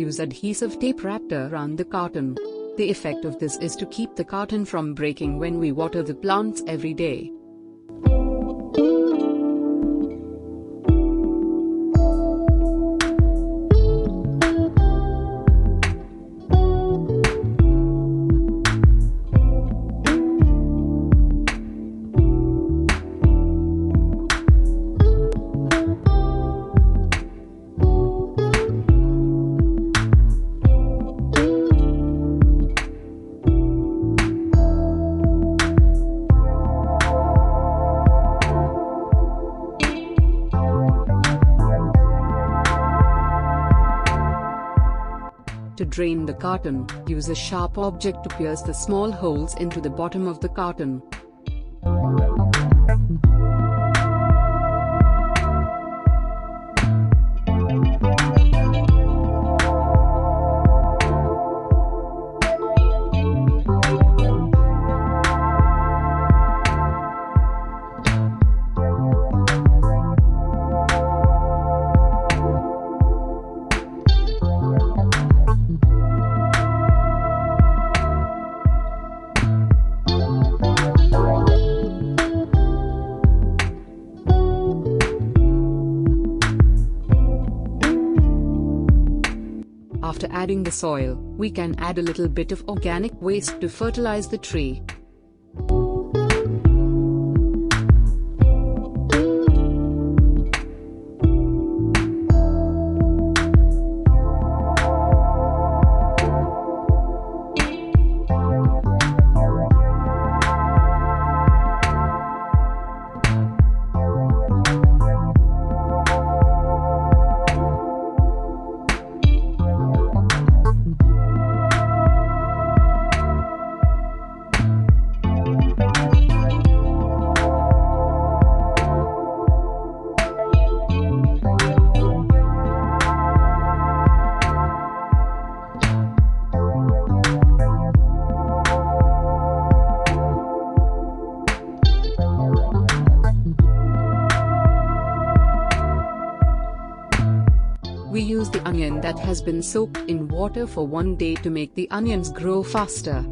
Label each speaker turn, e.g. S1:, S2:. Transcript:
S1: Use adhesive tape wrapped around the carton. The effect of this is to keep the carton from breaking when we water the plants every day. To drain the carton, use a sharp object to pierce the small holes into the bottom of the carton. After adding the soil, we can add a little bit of organic waste to fertilize the tree. We use the onion that has been soaked in water for 1 day to make the onions grow faster.